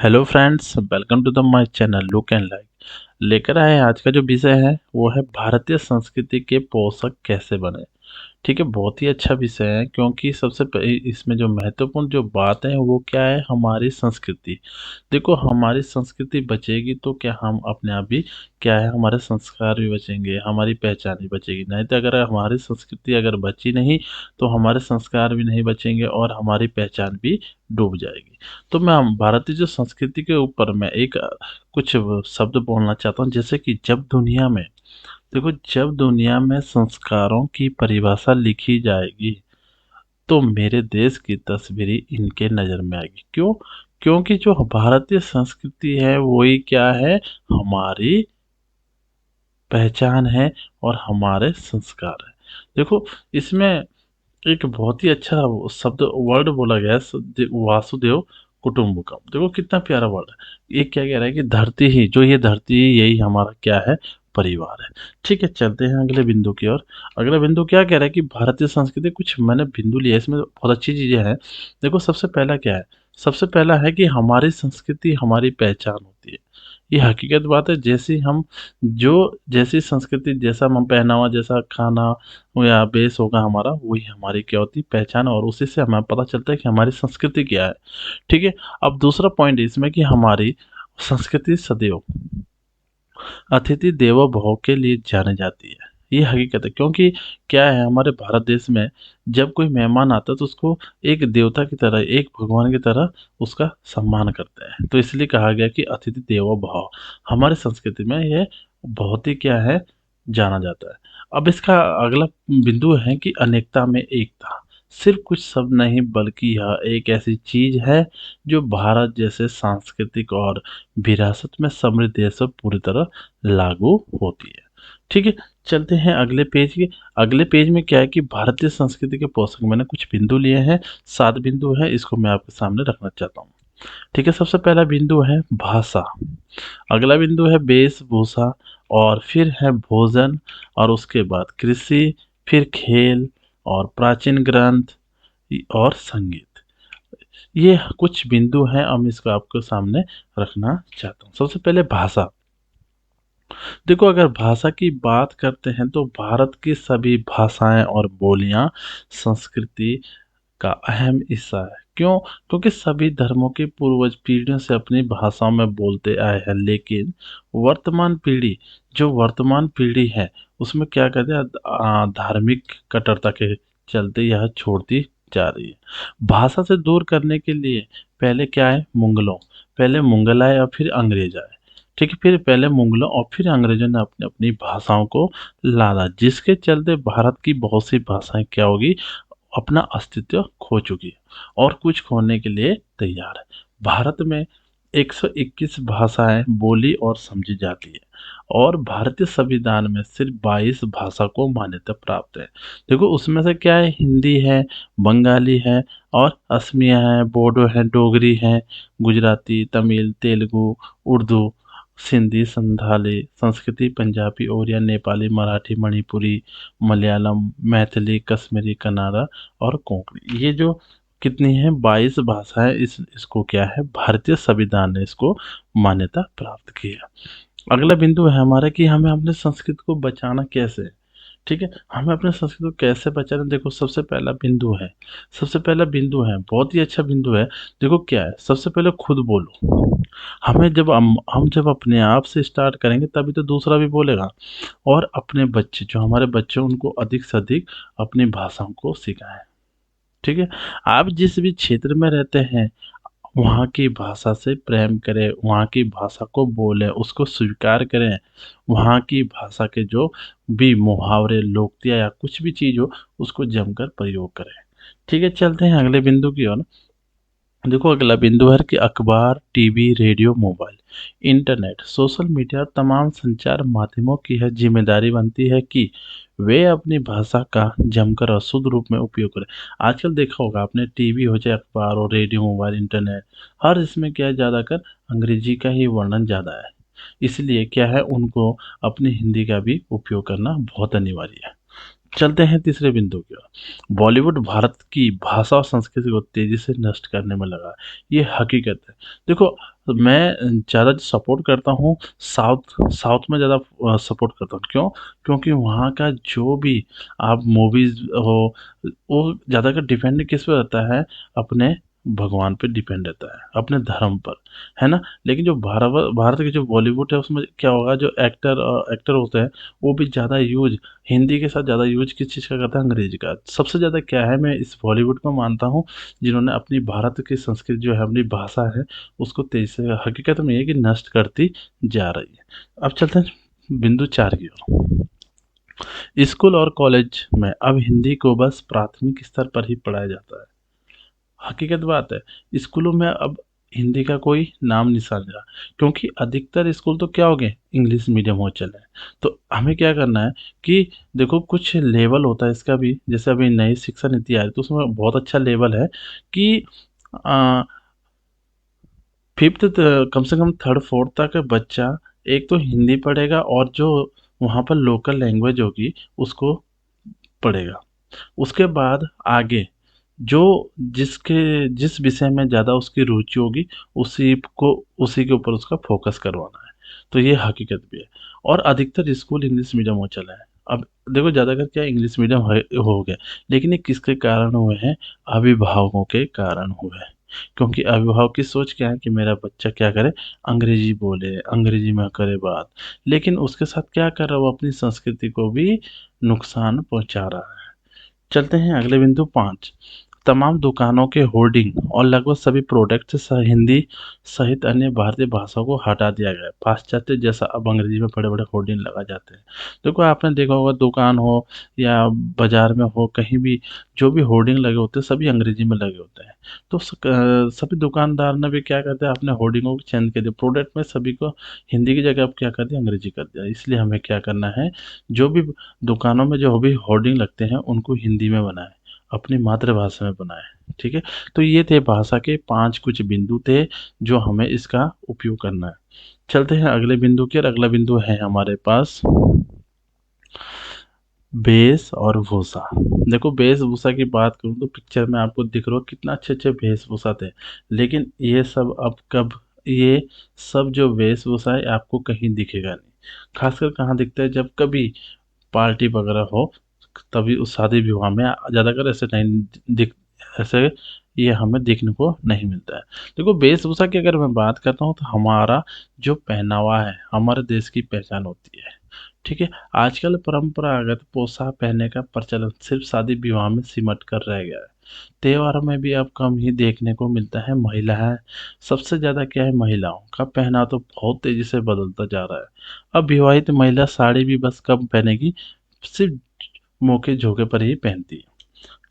Hello friends, welcome to the my channel look and like. लेकर आए आज का जो विषय है वो है भारतीय संस्कृति के पोषक कैसे बने। ठीक है, बहुत ही अच्छा विषय है क्योंकि इसमें जो महत्वपूर्ण जो बात है वो क्या है, हमारी संस्कृति। देखो, हमारी संस्कृति बचेगी तो क्या हम अपने आप भी क्या है, हमारे संस्कार भी बचेंगे, हमारी पहचान भी बचेगी। नहीं तो अगर हमारी संस्कृति अगर बची नहीं तो हमारे संस्कार भी नहीं बचेंगे और हमारी पहचान भी डूब जाएगी। तो मैं भारतीय जो संस्कृति के ऊपर मैं एक कुछ शब्द बोलना चाहता हूँ, जैसे कि जब दुनिया में, देखो, जब दुनिया में संस्कारों की परिभाषा लिखी जाएगी तो मेरे देश की तस्वीर इनके नज़र में आएगी। क्यों? क्योंकि जो भारतीय संस्कृति है वही क्या है, हमारी पहचान है और हमारे संस्कार है। देखो, इसमें एक बहुत ही अच्छा वो शब्द वर्ड बोला गया है, वासुदेव कुटुम्बकम। देखो कितना प्यारा वर्ड है। ये क्या कह रहा है कि धरती ही, जो ये धरती है यही हमारा क्या है, परिवार है। ठीक है, चलते हैं अगले बिंदु की ओर। अगला बिंदु क्या कह रहा है कि भारतीय संस्कृति, कुछ मैंने बिंदु लिया है, इसमें बहुत अच्छी चीजें हैं। देखो, सबसे पहला क्या है, सबसे पहला है कि हमारी संस्कृति हमारी पहचान होती है। ये हकीकत बात है। जो जैसी संस्कृति, जैसा हम पहनावा, जैसा खाना या बेस होगा हमारा, वही हमारी क्या होती है, पहचान। और उसी से हमें पता चलता है कि हमारी संस्कृति क्या है। ठीक है। अब दूसरा पॉइंट इसमें कि हमारी संस्कृति सदैव अतिथि देवो भव के लिए जानी जाती है। ये हकीकत है, क्योंकि क्या है, हमारे भारत देश में जब कोई मेहमान आता है तो उसको एक देवता की तरह, एक भगवान की तरह उसका सम्मान करते हैं। तो इसलिए कहा गया कि अतिथि देवो भव हमारी संस्कृति में ये बहुत ही क्या है, जाना जाता है। अब इसका अगला बिंदु है कि अनेकता में एकता। सिर्फ कुछ शब्द नहीं, बल्कि यह एक ऐसी चीज है जो भारत जैसे सांस्कृतिक और विरासत में समृद्ध देश पर पूरी तरह लागू होती है। ठीक है, चलते हैं अगले पेज के। अगले पेज में क्या है कि भारतीय संस्कृति के पोषक मैंने कुछ बिंदु लिए हैं, 7 बिंदु है, इसको मैं आपके सामने रखना चाहता हूँ। ठीक है, सबसे पहला बिंदु है भाषा। अगला बिंदु है वेशभूषा, और फिर है भोजन, और उसके बाद कृषि, फिर खेल, और प्राचीन ग्रंथ, और संगीत। ये कुछ बिंदु हैं, हम इसको आपके सामने रखना चाहता हूँ। सबसे पहले भाषा। देखो, अगर भाषा की बात करते हैं तो भारत की सभी भाषाएं और बोलियां संस्कृति का अहम हिस्सा है। क्यों? क्योंकि सभी धर्मों के पूर्वज पीढ़ियों से अपनी भाषाओं में बोलते आए हैं, लेकिन वर्तमान पीढ़ी है उसमें क्या कहते हैं, धार्मिक कट्टरता के चलते यह छोड़ती जा रही है। भाषा से दूर करने के लिए पहले क्या है, पहले मुगल आए और फिर अंग्रेज आए। ठीक है, फिर पहले मुगलों और फिर अंग्रेजों ने अपनी अपनी भाषाओं को लादा, जिसके चलते भारत की बहुत सी भाषाएं क्या होगी, अपना अस्तित्व खो चुकी है और कुछ खोने के लिए तैयार है। भारत में 121 भाषाएं बोली और समझी जाती है, और भारतीय संविधान में सिर्फ 22 भाषा को मान्यता प्राप्त है। देखो, उसमें से क्या है, हिंदी है, बंगाली है, और असमिया है, बोडो है, डोगरी है, गुजराती, तमिल, तेलुगु, उर्दू, सिंधी, संथाली, संस्कृति, पंजाबी, ओरिया, नेपाली, मराठी, मणिपुरी, मलयालम, मैथिली, कश्मीरी, कन्नड़ा, और कोंकणी। ये जो कितनी है, 22 भाषाएं। इसको क्या है, भारतीय संविधान ने इसको मान्यता प्राप्त की है। अगला बिंदु है हमारा कि हमें अपने संस्कृति को बचाना कैसे है। ठीक है, हमें अपने संस्कृति को कैसे बचाना। देखो, सबसे पहला बिंदु है, बहुत ही अच्छा बिंदु है। देखो क्या है, सबसे पहले खुद बोलो। हमें जब हम जब अपने आप से स्टार्ट करेंगे तभी तो दूसरा भी बोलेगा। और अपने बच्चे, जो हमारे बच्चे, उनको अधिक से अधिक अपनी भाषाओं को सिखाएं। ठीक है, आप जिस भी क्षेत्र में रहते हैं वहाँ की भाषा से प्रेम करें, वहाँ की भाषा को बोलें, उसको स्वीकार करें। वहाँ की भाषा के जो भी मुहावरे, लोकतियाँ या कुछ भी चीज़ हो, उसको जमकर प्रयोग करें। ठीक है, चलते हैं अगले बिंदु की ओर। देखो, अगला बिंदु है कि अखबार, TV, radio, mobile, internet, social media, तमाम संचार माध्यमों की है जिम्मेदारी बनती है कि वे अपनी भाषा का जमकर और शुद्ध रूप में उपयोग करें। आजकल देखा होगा आपने, टीवी हो चाहे अखबार हो, रेडियो, मोबाइल, इंटरनेट, हर इसमें क्या है, ज़्यादातर अंग्रेजी का ही वर्णन ज़्यादा है। इसलिए क्या है, उनको अपनी हिंदी का भी उपयोग करना बहुत अनिवार्य है। चलते हैं तीसरे बिंदु की ओर। बॉलीवुड भारत की भाषा और संस्कृति को तेजी से नष्ट करने में लगा है। ये हकीकत है। देखो, मैं ज़्यादा सपोर्ट करता हूँ साउथ साउथ में ज़्यादा सपोर्ट करता हूँ। क्यों? क्योंकि वहाँ का जो भी आप मूवीज़ हो, वो ज़्यादातर डिपेंड किस पे रहता है, अपने भगवान पे डिपेंड रहता है, अपने धर्म पर, है ना? लेकिन जो भारत की जो बॉलीवुड है उसमें क्या होगा, जो एक्टर होते हैं, वो भी ज़्यादा यूज़ हिंदी के साथ ज़्यादा यूज़ किस चीज़ का करता है, अंग्रेजी का। सबसे ज़्यादा क्या है, मैं इस बॉलीवुड को मानता हूँ जिन्होंने अपनी भारत की संस्कृति जो है, अपनी भाषा है, उसको तेजी से हकीकत में ये है कि नष्ट करती जा रही है। अब चलते हैं बिंदु 4 की ओर। स्कूल और कॉलेज में अब हिंदी को बस प्राथमिक स्तर पर ही पढ़ाया जाता है। हकीकत बात है, स्कूलों में अब हिंदी का कोई नाम निशान नहीं रहा, क्योंकि अधिकतर स्कूल तो क्या हो गए, इंग्लिश मीडियम हो चले हैं। तो हमें क्या करना है कि देखो कुछ लेवल होता है इसका भी, जैसे अभी नई शिक्षा नीति आ रही है तो उसमें बहुत अच्छा लेवल है कि अ, 5th कम से कम 3rd 4th तक बच्चा एक तो हिंदी पढ़ेगा और जो वहाँ पर लोकल लैंग्वेज होगी उसको पढ़ेगा। उसके बाद आगे जो जिस विषय में ज़्यादा उसकी रुचि होगी उसी के ऊपर उसका फोकस करवाना है। तो ये हकीकत भी है और अधिकतर स्कूल इंग्लिश मीडियम हो चला है। अब देखो ज़्यादातर क्या इंग्लिश मीडियम है हो गया, लेकिन ये किसके कारण हुए हैं? अभिभावकों के कारण हुए हैं। क्योंकि अभिभावक की सोच क्या है कि मेरा बच्चा क्या करे, अंग्रेजी बोले, अंग्रेजी में करे बात। लेकिन उसके साथ क्या कर रहा है, वो अपनी संस्कृति को भी नुकसान पहुँचा रहा है। चलते हैं अगले बिंदु 5। तमाम दुकानों के होर्डिंग और लगभग सभी प्रोडक्ट से हिंदी सहित अन्य भारतीय भाषाओं को हटा दिया गया है। पाश्चात्य जैसा अब अंग्रेजी में बड़े-बड़े होर्डिंग लगा जाते हैं। देखो आपने देखा होगा दुकान हो या बाज़ार में हो कहीं भी जो भी होर्डिंग लगे होते हैं सभी अंग्रेजी में लगे होते हैं। तो सभी दुकानदार ने भी क्या करते हैं अपने होर्डिंगों को चेंज कर दिया। प्रोडक्ट में सभी को हिंदी की जगह अब क्या कर दिया, अंग्रेजी कर दिया। इसलिए हमें क्या करना है, जो भी दुकानों में जो भी होर्डिंग लगते हैं उनको हिंदी में बनाएं, अपनी मातृभाषा में बनाएं। ठीक है, तो ये थे भाषा के 5 कुछ बिंदु थे जो हमें इसका उपयोग करना है। चलते हैं अगले बिंदु की, और अगला बिंदु है हमारे पास वेश और भूषा। देखो वेशभूषा की बात करूँ तो पिक्चर में आपको दिख रहा हो कितना अच्छे अच्छे वेशभूषा थे, लेकिन ये सब जो वेशभूषा है आपको कहीं दिखेगा नहीं। खासकर कहाँ दिखता है, जब कभी पार्टी वगैरह हो तभी उस शादी विवाह में ज़्यादातर ऐसे नहीं दिख ऐसे ये हमें देखने को नहीं मिलता है। देखो वेशभूषा की अगर मैं बात करता हूँ तो हमारा जो पहनावा है हमारे देश की पहचान होती है। ठीक है, आजकल परंपरागत पोशाक पहनने का प्रचलन सिर्फ शादी विवाह में सिमट कर रह गया है। त्योहारों में भी अब कम ही देखने को मिलता है। महिलाएं सबसे ज़्यादा क्या है, महिलाओं का पहना तो बहुत तेज़ी से बदलता जा रहा है। अब विवाहित महिला साड़ी भी बस कम पहनेगी, सिर्फ मौके झोंके पर ही पहनती है।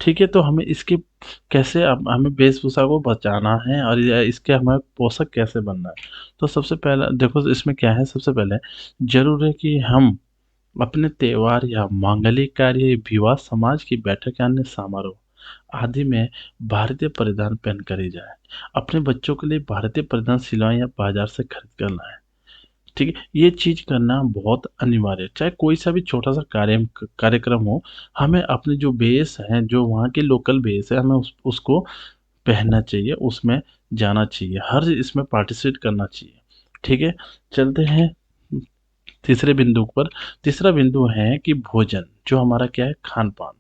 ठीक है, तो हमें इसके कैसे हमें वेशभूषा को बचाना है और इसके हमें पोषक कैसे बनना है। तो सबसे पहला देखो इसमें क्या है, सबसे पहले जरूर है कि हम अपने त्योहार या मांगलिक कार्य, विवाह, समाज की बैठक या अन्य समारोह आदि में भारतीय परिधान पहन कर ही जाए। अपने बच्चों के लिए भारतीय परिधान सिलवाएं या बाजार से खरीद कर लाएं। ठीक है, ये चीज़ करना बहुत अनिवार्य है। चाहे कोई सा भी छोटा सा कार्यक्रम हो, हमें अपने जो बेस हैं, जो वहाँ के लोकल बेस है, हमें उसको पहनना चाहिए, उसमें जाना चाहिए, हर इसमें पार्टिसिपेट करना चाहिए। ठीक है, चलते हैं तीसरे बिंदु पर। तीसरा बिंदु है कि भोजन, जो हमारा क्या है, खान पान।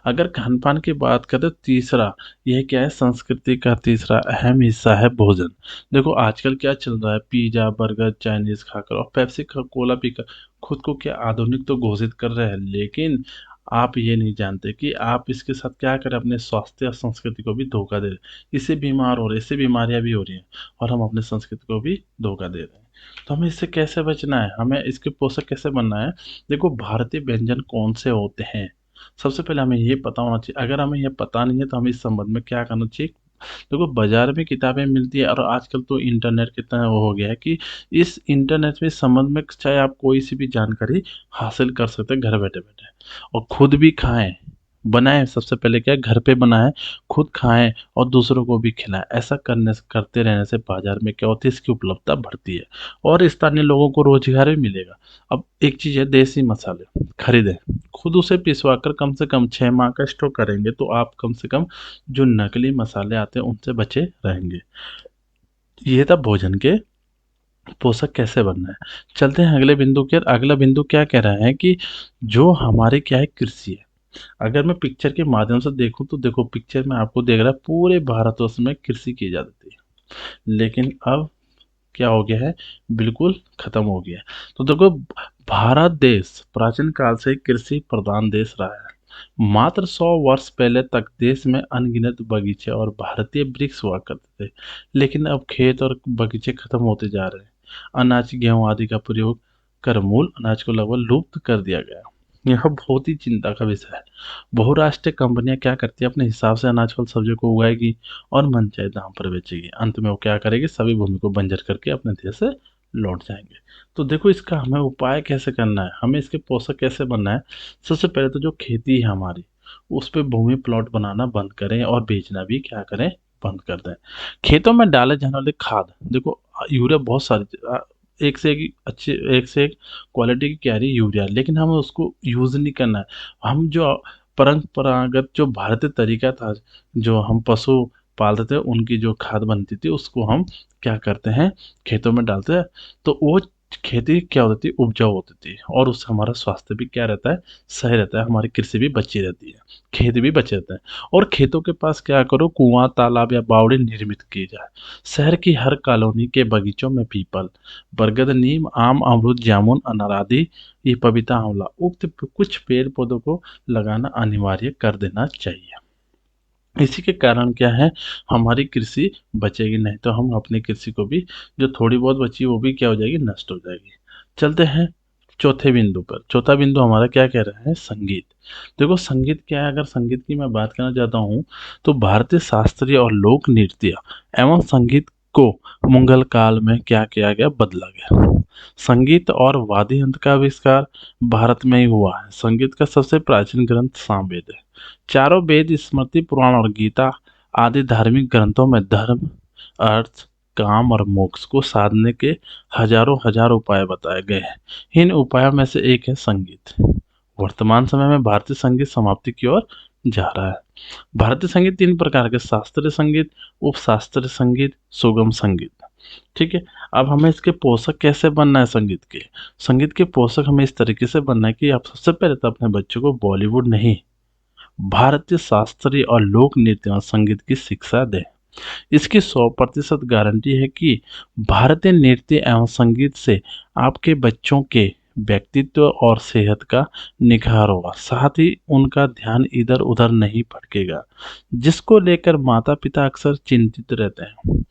अगर खान-पान की बात करें, तीसरा यह क्या है, संस्कृति का तीसरा अहम हिस्सा है भोजन। देखो आजकल क्या चल रहा है, पिज़्ज़ा, बर्गर, चाइनीज़ खाकर और पेप्सी कोला पीकर खुद को क्या आधुनिक तो घोषित कर रहे हैं, लेकिन आप ये नहीं जानते कि आप इसके साथ क्या कर रहे हैं, अपने स्वास्थ्य और संस्कृति को भी धोखा दे रहे हैं। इससे बीमार हो रहे हैं, इससे बीमारियाँ भी हो रही हैं और हम अपने संस्कृति को भी धोखा दे रहे हैं। तो हमें इससे कैसे बचना है, हमें इसके पोषक कैसे बनना है? देखो भारतीय व्यंजन कौन से होते हैं, सबसे पहले हमें ये पता होना चाहिए। अगर हमें ये पता नहीं है तो हमें इस संबंध में क्या करना चाहिए। देखो बाजार में किताबें मिलती है और आजकल तो इंटरनेट कितना वो हो गया है कि इस इंटरनेट में इस संबंध में चाहे आप कोई सी भी जानकारी हासिल कर सकते हैं घर बैठे बैठे, और खुद भी खाएं, बनाएं। सबसे पहले क्या है, घर पे बनाएं, खुद खाएं और दूसरों को भी खिलाएं। ऐसा करने से करते रहने से बाजार में क्या होती है, इसकी उपलब्धता बढ़ती है और स्थानीय लोगों को रोजगार भी मिलेगा। अब एक चीज़ है, देसी मसाले खरीदें, खुद उसे पिसवा कर कम से कम 6 माह का स्टोर करेंगे तो आप कम से कम जो नकली मसाले आते हैं उनसे बचे रहेंगे। ये था भोजन के पोषक कैसे बनना है। चलते हैं अगले बिंदु की ओर। अगला बिंदु क्या कह रहा है कि जो हमारे क्या है कृषि है। अगर मैं पिक्चर के माध्यम से देखूं तो देखो पिक्चर में आपको देख रहा है पूरे भारतवर्ष में कृषि की जाती है, लेकिन अब क्या हो गया है, बिल्कुल खत्म हो गया है। तो देखो भारत देश प्राचीन काल से कृषि प्रधान देश रहा है। मात्र 100 वर्ष पहले तक देश में अनगिनत बगीचे और भारतीय वृक्ष हुआ करते थे, लेकिन अब खेत और बगीचे खत्म होते जा रहे हैं। अनाज गेहूं आदि का प्रयोग कर मूल अनाज को लगभग लुप्त कर दिया गया। यह बहुत ही चिंता का विषय है। बहुराष्ट्रीय कंपनियां क्या करती है, अपने हिसाब से अनाज फल सब्जियों को उगाएगी और मनचाहे दाम पर बेचेगी। अंत में वो क्या करेगी, सभी भूमि को बंजर करके अपने देश से लौट जाएंगे। तो देखो इसका हमें उपाय कैसे करना है, हमें इसके पोषक कैसे बनना है। सबसे पहले तो जो खेती है हमारी, उस पे भूमि प्लॉट बनाना बंद करें और बेचना भी क्या करें, बंद कर दें। खेतों में डाले जाने वाले खाद, देखो यूरिया बहुत सारी एक से एक अच्छी, एक से एक क्वालिटी की क्या है यूरिया, लेकिन हमें उसको यूज़ नहीं करना है। हम जो परंपरागत जो भारतीय तरीका था, जो हम पशु पालते थे उनकी जो खाद बनती थी उसको हम क्या करते हैं, खेतों में डालते हैं। तो वो खेती क्या होती थी, उपजाऊ होती थी, और उससे हमारा स्वास्थ्य भी क्या रहता है, सही रहता है। हमारी कृषि भी बची रहती है, खेत भी बचे रहते हैं। और खेतों के पास क्या करो, कुआं तालाब या बावड़ी निर्मित की जाए। शहर की हर कॉलोनी के बगीचों में पीपल, बरगद, नीम, आम, अमरूद, जामुन, अनार आदि, ये पपीता, आंवला, उक्त कुछ पेड़ पौधों को लगाना अनिवार्य कर देना चाहिए। इसी के कारण क्या है, हमारी कृषि बचेगी, नहीं तो हम अपनी कृषि को भी, जो थोड़ी बहुत बची वो भी क्या हो जाएगी, नष्ट हो जाएगी। चलते हैं चौथे बिंदु पर। चौथा बिंदु हमारा क्या कह रहा है, संगीत। देखो संगीत क्या है, अगर संगीत की मैं बात करना चाहता हूँ तो भारतीय शास्त्रीय और लोक नृत्य एवं संगीत को मुगल काल में क्या किया गया, बदला गया। संगीत और वाद्य यंत्र का आविष्कार भारत में ही हुआ है। संगीत का सबसे प्राचीन ग्रंथ सामवेद है। चारों वेद, स्मृति, पुराण और गीता आदि धार्मिक ग्रंथों में धर्म, अर्थ, काम और मोक्ष को साधने के हजारों हजार उपाय बताए गए हैं। इन उपायों में से एक है संगीत। वर्तमान समय में भारतीय संगीत समाप्ति की ओर जा रहा है। भारतीय संगीत तीन प्रकार के, शास्त्रीय संगीत, उपशास्त्रीय संगीत, सुगम संगीत। ठीक है। अब हमें इसके पोषक कैसे बनना है, संगीत के पोषक हमें इस तरीके से बनना है कि आप सबसे पहले तो अपने बच्चों को बॉलीवुड नहीं, भारतीय शास्त्रीय और लोक नृत्य और संगीत की शिक्षा दें। इसकी 100% गारंटी है कि भारतीय नृत्य एवं संगीत से आपके बच्चों के व्यक्तित्व और सेहत का निखार होगा, साथ ही उनका ध्यान इधर उधर नहीं भटकेगा, जिसको लेकर माता पिता अक्सर चिंतित रहते हैं।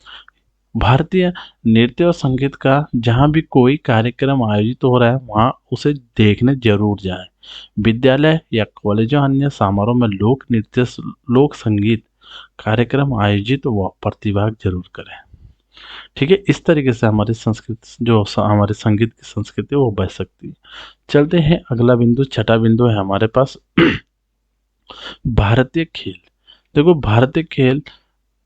भारतीय नृत्य और संगीत का जहाँ भी कोई कार्यक्रम आयोजित हो रहा है वहाँ उसे देखने जरूर जाएं। विद्यालय या कॉलेजों अन्य समारोह में लोक नृत्य, लोक संगीत कार्यक्रम आयोजित व प्रतिभाग जरूर करें। ठीक है, इस तरीके से हमारी संस्कृति, जो हमारे संगीत की संस्कृति है वो बच सकती है। चलते हैं अगला बिंदु, छठा बिंदु है हमारे पास भारतीय खेल। देखो भारतीय खेल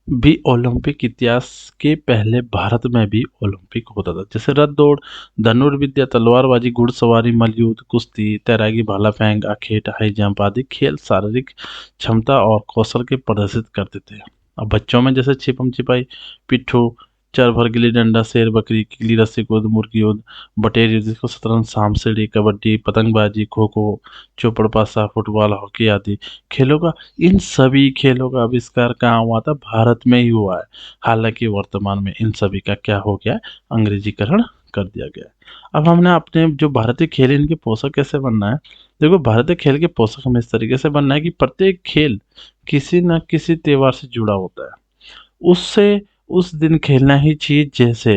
भी ओलंपिक इतिहास के पहले भारत में भी ओलंपिक होता था, जैसे रथ दौड़, धनुर्विद्या, तलवारबाजी, घुड़सवारी, मल्लयुद्ध, कुश्ती, तैराकी, भाला फेंक, आखेट, हाई जंप आदि खेल शारीरिक क्षमता और कौशल के प्रदर्शित करते थे। अब बच्चों में जैसे छिपम छिपाई, पिट्ठू, चार भर, गिल्ली डंडा, शेर बकरी, गिल्ली रस्सी कूद, मुर्गी युद्ध, बटेर युद्ध, जिसको शतरंज, सांप सीढ़ी, कबड्डी, पतंगबाजी, खो खो, चौपड़ पासा, फुटबॉल, हॉकी आदि खेलों का, इन सभी खेलों का आविष्कार कहाँ हुआ था, भारत में ही हुआ है। हालांकि वर्तमान में इन सभी का क्या हो गया है, अंग्रेजीकरण कर दिया गया है। अब हमने अपने जो भारतीय खेल है, इनके पोषक कैसे बनना है। देखो भारतीय खेल के पोषक हमें इस तरीके से बनना है कि प्रत्येक खेल किसी न किसी त्योहार से जुड़ा होता है, उससे उस दिन खेलना ही चाहिए। जैसे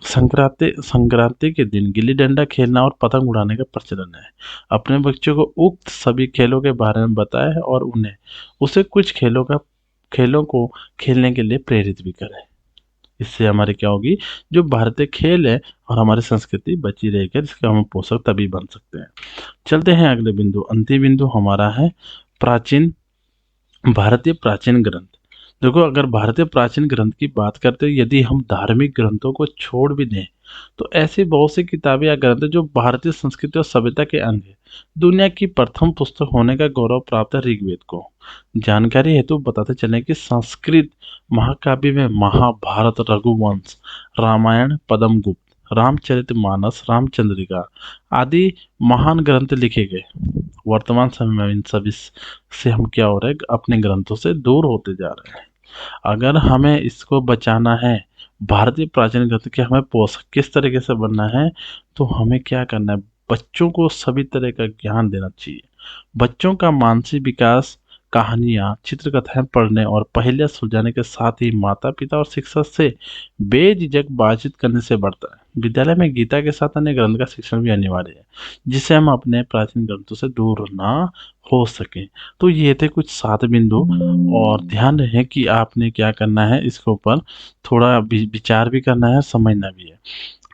संक्रांति संक्रांति के दिन गिल्ली डंडा खेलना और पतंग उड़ाने का प्रचलन है। अपने बच्चों को उक्त सभी खेलों के बारे में बताएं और उन्हें उसे कुछ खेलों को खेलने के लिए प्रेरित भी करें। इससे हमारी क्या होगी, जो भारतीय खेल है और हमारी संस्कृति बची रहेगी, जिसके हम पोषक तभी बन सकते हैं। चलते हैं अगले बिंदु, अंतिम बिंदु हमारा है प्राचीन, भारतीय प्राचीन ग्रंथ। देखो, अगर भारतीय प्राचीन ग्रंथ की बात करते हैं, यदि हम धार्मिक ग्रंथों को छोड़ भी दें, तो ऐसी बहुत सी किताबें या ग्रंथ हैं जो भारतीय संस्कृति और सभ्यता के अंग है। दुनिया की प्रथम पुस्तक होने का गौरव प्राप्त है ऋग्वेद को। जानकारी हेतु बताते चलें कि संस्कृत महाकाव्य में महाभारत, रघुवंश, रामायण, पद्मगुप्त, रामचरितमानस, रामचंद्रिका आदि महान ग्रंथ लिखे गए। वर्तमान समय में इन सभी से हम क्या हो रहे हैं, अपने ग्रंथों से दूर होते जा रहे हैं। अगर हमें इसको बचाना है, भारतीय प्राचीन ग्रंथ के हमें पोषक किस तरीके से बनना है, तो हमें क्या करना है, बच्चों को सभी तरह का ज्ञान देना चाहिए। बच्चों का मानसिक विकास कहानियाँ, चित्रकथाएं पढ़ने और पहेलियाँ सुलझाने के साथ ही माता पिता और शिक्षक से बेझिझक बातचीत करने से बढ़ता है। विद्यालय में गीता के साथ अन्य ग्रंथ का शिक्षण भी अनिवार्य है, जिससे हम अपने प्राचीन ग्रंथों से दूर ना हो सके। तो ये थे कुछ 7 बिंदु, और ध्यान रहे कि आपने क्या करना है, इसके ऊपर थोड़ा विचार भी करना है, समझना भी है।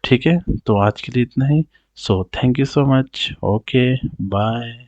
ठीक है? तो आज के लिए इतना ही। So thank you so much. Okay, bye.